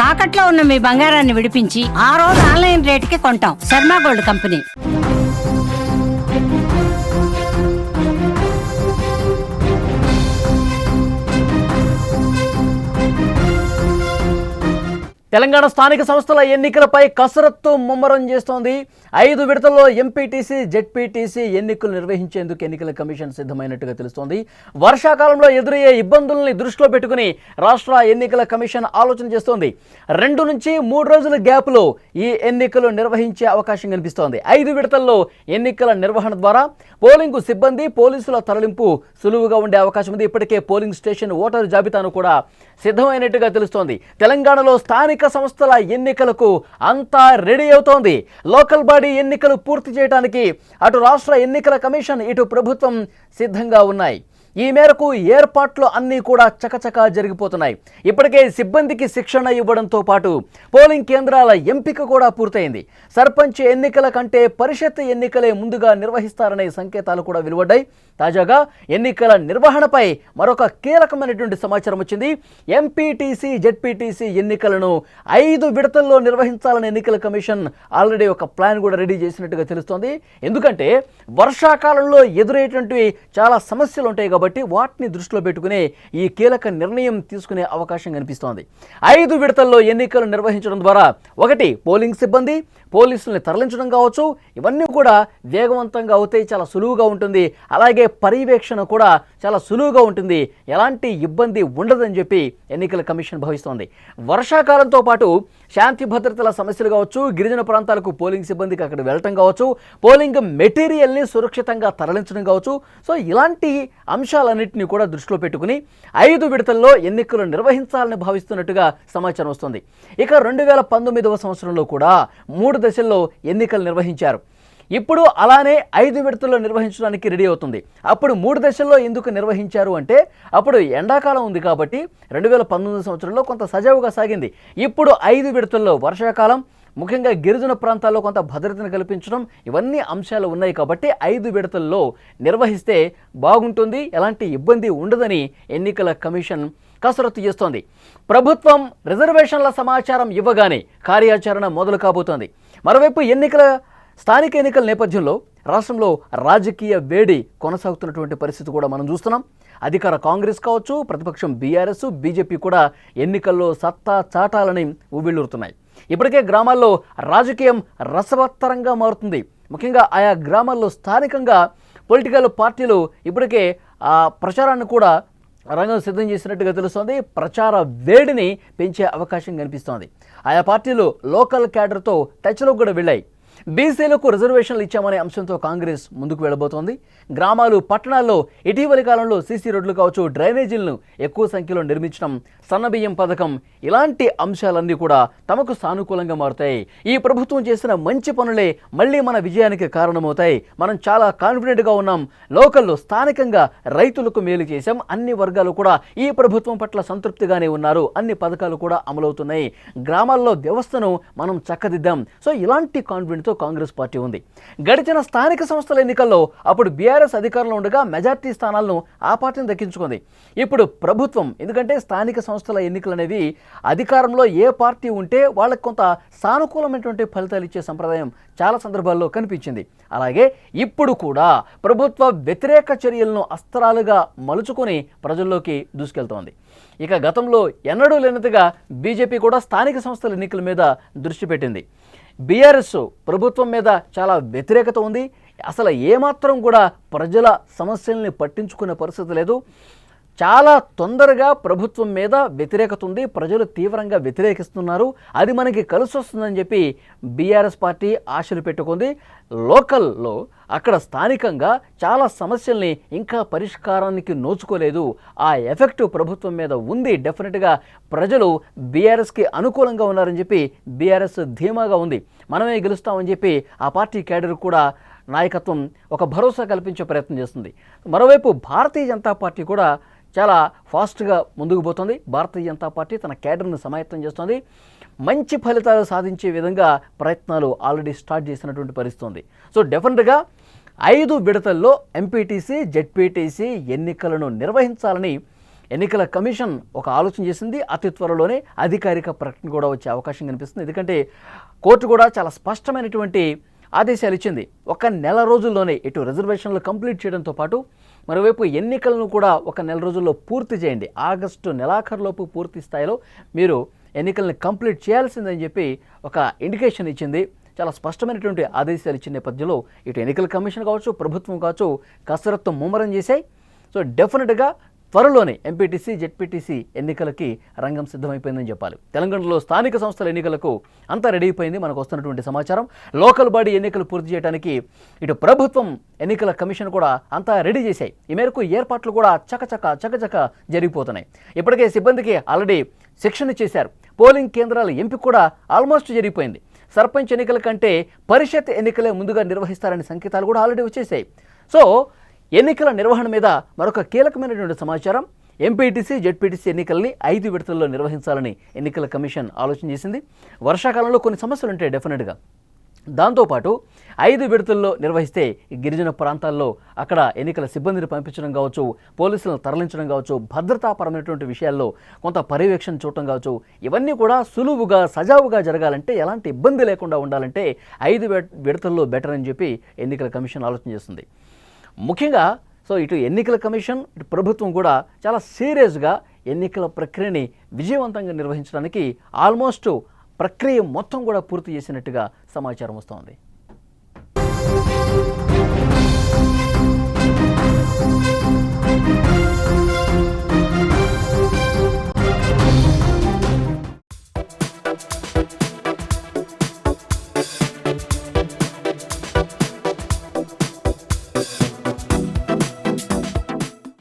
తాకట్లో ఉన్న మీ బంగారాన్ని విడిపించి ఆ రోజు ఆన్లైన్ రేటుకి కొంటాం. Sharma gold company. తెలంగాణ స్థానిక సంస్థల ఎన్నికలపై కసరత్తు ముమ్మరం చేస్తోంది. 5 విడతల్లో ఎంపీటీసీ, జెడ్పీటీసీ ఎన్నికలు నిర్వహించేందుకు ఎన్నికల కమిషన్ సిద్ధమైనట్టుగా తెలుస్తోంది. వర్షాకాలంలో ఎదురయ్యే ఇబ్బందుల్ని దృష్టిలో పెట్టుకుని రాష్ట్ర ఎన్నికల కమిషన్ ఆలోచన చేస్తోంది. 2 నుంచి 3 రోజుల గ్యాప్లో ఈ ఎన్నికలు నిర్వహించే అవకాశం కనిపిస్తోంది. 5 విడతల్లో ఎన్నికల నిర్వహణ ద్వారా పోలింగ్ సిబ్బంది, పోలీసుల తరలింపు సులువుగా ఉండే అవకాశం ఉంది. ఇప్పటికే పోలింగ్ స్టేషన్ ఓటరు జాబితాను కూడా సిద్ధమైనట్టుగా తెలుస్తోంది. తెలంగాణలో స్థానిక సంస్థల ఎన్నికలకు అంతా రెడీ అవుతోంది. లోకల్ బాడీ ఎన్నికలు పూర్తి చేయడానికి అటు రాష్ట్ర ఎన్నికల కమిషన్, ఇటు ప్రభుత్వం సిద్ధంగా ఉన్నాయి. ఈ మేరకు ఏర్పాట్లు అన్నీ కూడా చకచకా జరిగిపోతున్నాయి. ఇప్పటికే సిబ్బందికి శిక్షణ ఇవ్వడంతో పాటు పోలింగ్ కేంద్రాల ఎంపిక కూడా పూర్తయింది. సర్పంచ్ ఎన్నికల కంటే పరిషత్ ఎన్నికలే ముందుగా నిర్వహిస్తారనే సంకేతాలు కూడా వెలువడ్డాయి. తాజాగా ఎన్నికల నిర్వహణపై మరొక కీలకమైనటువంటి సమాచారం వచ్చింది. ఎంపీటీసీ, జెడ్పీటీసీ ఎన్నికలను 5 విడతల్లో నిర్వహించాలని ఎన్నికల కమిషన్ ఆల్రెడీ ఒక ప్లాన్ కూడా రెడీ చేసినట్టుగా తెలుస్తోంది. ఎందుకంటే వర్షాకాలంలో ఎదురయ్యేటువంటి చాలా సమస్యలు ఉంటాయి కాబట్టి వాటిని దృష్టిలో పెట్టుకునే ఈ కీలక నిర్ణయం తీసుకునే అవకాశం కనిపిస్తోంది. 5 విడతల్లో ఎన్నికలు నిర్వహించడం ద్వారా ఒకటి పోలింగ్ సిబ్బంది, పోలీసుల్ని తరలించడం కావచ్చు, ఇవన్నీ కూడా వేగవంతంగా అవుతాయి, చాలా సులువుగా ఉంటుంది. అలాగే పర్యవేక్షణ కూడా చాలా సులువుగా ఉంటుంది, ఎలాంటి ఇబ్బంది ఉండదని చెప్పి ఎన్నికల కమిషన్ భావిస్తోంది. వర్షాకాలంతో పాటు శాంతి భద్రతల సమస్యలు కావచ్చు, గిరిజన ప్రాంతాలకు పోలింగ్ సిబ్బందికి అక్కడ వెళ్ళటం కావచ్చు, పోలింగ్ మెటీరియల్ని సురక్షితంగా తరలించడం కావచ్చు. సో ఇలాంటి అంశాలన్నింటినీ కూడా దృష్టిలో పెట్టుకుని 5 విడతల్లో ఎన్నికలు నిర్వహించాలని భావిస్తున్నట్టుగా సమాచారం వస్తుంది. ఇక 2019వ సంవత్సరంలో కూడా 3 దశల్లో ఎన్నికలు నిర్వహించారు. ఇప్పుడు అలానే 5 విడతల్లో నిర్వహించడానికి రెడీ అవుతుంది. అప్పుడు 3 దశల్లో ఎందుకు నిర్వహించారు అంటే అప్పుడు ఎండాకాలం ఉంది కాబట్టి 2019 సంవత్సరంలో కొంత సజావుగా సాగింది. ఇప్పుడు 5 విడతల్లో వర్షాకాలం, ముఖ్యంగా గిరిజన ప్రాంతాల్లో కొంత భద్రతను కల్పించడం, ఇవన్నీ అంశాలు ఉన్నాయి కాబట్టి 5 విడతల్లో నిర్వహిస్తే బాగుంటుంది, ఎలాంటి ఇబ్బంది ఉండదని ఎన్నికల కమిషన్ కసరత్తు చేస్తోంది. ప్రభుత్వం రిజర్వేషన్ల సమాచారం ఇవ్వగానే కార్యాచరణ మొదలు కాబోతోంది. మరోవైపు స్థానిక ఎన్నికల నేపథ్యంలో రాష్ట్రంలో రాజకీయ వేడి కొనసాగుతున్నటువంటి పరిస్థితి కూడా మనం చూస్తున్నాం. అధికార కాంగ్రెస్ కావచ్చు, ప్రతిపక్షం బీఆర్ఎస్, బీజేపీ కూడా ఎన్నికల్లో సత్తా చాటాలని ఉవ్విళ్ళూరుతున్నాయి. ఇప్పటికే గ్రామాల్లో రాజకీయం రసవత్తరంగా మారుతుంది. ముఖ్యంగా ఆయా గ్రామాల్లో స్థానికంగా పొలిటికల్ పార్టీలు ఇప్పటికే ప్రచారాన్ని కూడా రంగం సిద్ధం చేసినట్టుగా తెలుస్తోంది. ప్రచార వేడిని పెంచే అవకాశం కనిపిస్తోంది. ఆయా పార్టీలు లోకల్ క్యాడర్తో టచ్లో కూడా వెళ్ళాయి. బీసీలకు రిజర్వేషన్లు ఇచ్చామనే అంశంతో కాంగ్రెస్ ముందుకు వెళ్ళబోతోంది. గ్రామాలు, పట్టణాల్లో ఇటీవలి కాలంలో సీసీ రోడ్లు కావచ్చు, డ్రైనేజీలను ఎక్కువ సంఖ్యలో నిర్మించడం, సన్నబియ్యం పథకం, ఇలాంటి అంశాలన్నీ కూడా తమకు సానుకూలంగా మారుతాయి. ఈ ప్రభుత్వం చేసిన మంచి పనులే మళ్ళీ మన విజయానికి కారణమవుతాయి. మనం చాలా కాన్ఫిడెంట్గా ఉన్నాం. లోకల్లో స్థానికంగా రైతులకు మేలు చేశాం. అన్ని వర్గాలు కూడా ఈ ప్రభుత్వం పట్ల సంతృప్తిగానే ఉన్నారు. అన్ని పథకాలు కూడా అమలవుతున్నాయి. గ్రామాల్లో వ్యవస్థను మనం చక్కదిద్దాం. సో ఇలాంటి కాన్ఫిడెంట్తో కాంగ్రెస్ పార్టీ ఉంది. గడిచిన స్థానిక సంస్థల ఎన్నికల్లో అప్పుడు బీఆర్ఎస్ అధికారంలో ఉండగా మెజార్టీ స్థానాలను ఆ పార్టీని దక్కించుకుంది. ఇప్పుడు ప్రభుత్వం, ఎందుకంటే స్థానిక సంస్థల ఎన్నికలు అనేవి అధికారంలో ఏ పార్టీ ఉంటే వాళ్ళకి కొంత సానుకూలమైనటువంటి ఫలితాలు ఇచ్చే సంప్రదాయం చాలా సందర్భాల్లో కనిపించింది. అలాగే ఇప్పుడు కూడా ప్రభుత్వ వ్యతిరేక చర్యలను అస్త్రాలుగా మలుచుకొని ప్రజల్లోకి దూసుకెళ్తోంది. ఇక గతంలో ఎన్నడూ లేనట్టుగా బీజేపీ కూడా స్థానిక సంస్థల ఎన్నికల మీద దృష్టి పెట్టింది. బీఆర్ఎస్ ప్రభుత్వం మీద చాలా వ్యతిరేకత ఉంది. అసలు ఏమాత్రం కూడా ప్రజల సమస్యల్ని పట్టించుకునే పరిస్థితి లేదు. చాలా తొందరగా ప్రభుత్వం మీద వ్యతిరేకత ఉంది. ప్రజలు తీవ్రంగా వ్యతిరేకిస్తున్నారు. అది మనకి కలిసి వస్తుందని చెప్పి బీఆర్ఎస్ పార్టీ ఆశలు పెట్టుకుంది. లోకల్లో అక్కడ స్థానికంగా చాలా సమస్యల్ని ఇంకా పరిష్కారానికి నోచుకోలేదు. ఆ ఎఫెక్ట్ ప్రభుత్వం మీద ఉంది. డెఫినెట్గా ప్రజలు బీఆర్ఎస్కి అనుకూలంగా ఉన్నారని చెప్పి బీఆర్ఎస్ ధీమాగా ఉంది. మనమే గెలుస్తామని చెప్పి ఆ పార్టీ క్యాడర్ కూడా నాయకత్వం ఒక భరోసా కల్పించే ప్రయత్నం చేస్తుంది. మరోవైపు భారతీయ జనతా పార్టీ కూడా చాలా ఫాస్ట్గా ముందుకు పోతుంది. భారతీయ జనతా పార్టీ తన క్యాడర్ను సమాయత్తం చేస్తుంది. మంచి ఫలితాలు సాధించే విధంగా ప్రయత్నాలు ఆల్రెడీ స్టార్ట్ చేసినటువంటి పరిస్థితి ఉంది. సో డెఫినెట్గా 5 విడతల్లో ఎంపీటీసీ, జెడ్పీటీసీ ఎన్నికలను నిర్వహించాలని ఎన్నికల కమిషన్ ఒక ఆలోచన చేసింది. అతి త్వరలోనే అధికారిక ప్రకటన కూడా వచ్చే అవకాశం కనిపిస్తుంది. ఎందుకంటే కోర్టు కూడా చాలా స్పష్టమైనటువంటి ఆదేశాలు ఇచ్చింది. ఒక నెల రోజుల్లోనే ఇటు రిజర్వేషన్లు కంప్లీట్ చేయడంతో పాటు మరోవైపు ఎన్నికలను కూడా ఒక నెల రోజుల్లో పూర్తి చేయండి, ఆగస్టు నెలాఖరులోపు పూర్తి స్థాయిలో మీరు ఎన్నికలను కంప్లీట్ చేయాల్సిందని చెప్పి ఒక ఇండికేషన్ ఇచ్చింది. చాలా స్పష్టమైనటువంటి ఆదేశాలు ఇచ్చిన నేపథ్యంలో ఇటు ఎన్నికల కమిషన్ కావచ్చు, ప్రభుత్వం కావచ్చు, కసరత్తు ముమ్మరం చేశాయి. సో డెఫినెట్గా త్వరలోనే ఎంపీటీసీ జెడ్పీటీసీ ఎన్నికలకి రంగం సిద్ధమైపోయిందని చెప్పాలి. తెలంగాణలో స్థానిక సంస్థల ఎన్నికలకు అంతా రెడీ అయిపోయింది. మనకు వస్తున్నటువంటి సమాచారం, లోకల్ బాడీ ఎన్నికలు పూర్తి చేయడానికి ఇటు ప్రభుత్వం ఎన్నికల కమిషన్ కూడా అంతా రెడీ చేశాయి. ఈ మేరకు ఏర్పాట్లు కూడా చకచక జరిగిపోతున్నాయి. ఇప్పటికే సిబ్బందికి ఆల్రెడీ శిక్షణ చేశారు. పోలింగ్ కేంద్రాల ఎంపిక కూడా ఆల్మోస్ట్ జరిగిపోయింది. సర్పంచ్ ఎన్నికల కంటే పరిషత్ ఎన్నికలే ముందుగా నిర్వహిస్తారనే సంకేతాలు కూడా ఆల్రెడీ వచ్చేసాయి. సో ఎన్నికల నిర్వహణ మీద మరొక కీలకమైనటువంటి సమాచారం, ఎంపీటీసీ జెడ్పీటీసీ ఎన్నికల్ని 5 విడతల్లో నిర్వహించాలని ఎన్నికల కమిషన్ ఆలోచన చేసింది. వర్షాకాలంలో కొన్ని సమస్యలు ఉంటాయి డెఫినెట్గా. దాంతోపాటు 5 విడతల్లో నిర్వహిస్తే గిరిజన ప్రాంతాల్లో అక్కడ ఎన్నికల సిబ్బందిని పంపించడం కావచ్చు, పోలీసులను తరలించడం కావచ్చు, భద్రతాపరమైనటువంటి విషయాల్లో కొంత పర్యవేక్షణ చూడటం కావచ్చు, ఇవన్నీ కూడా సులువుగా సజావుగా జరగాలంటే, ఎలాంటి ఇబ్బంది లేకుండా ఉండాలంటే 5 విడతల్లో బెటర్ అని చెప్పి ఎన్నికల కమిషన్ ఆలోచన చేస్తుంది. ముఖ్యంగా సో ఇటు ఎన్నికల కమిషన్ ఇటు ప్రభుత్వం కూడా చాలా సీరియస్గా ఎన్నికల ప్రక్రియని విజయవంతంగా నిర్వహించడానికి ఆల్మోస్ట్ ప్రక్రియ మొత్తం కూడా పూర్తి చేసినట్టుగా సమాచారం వస్తోంది.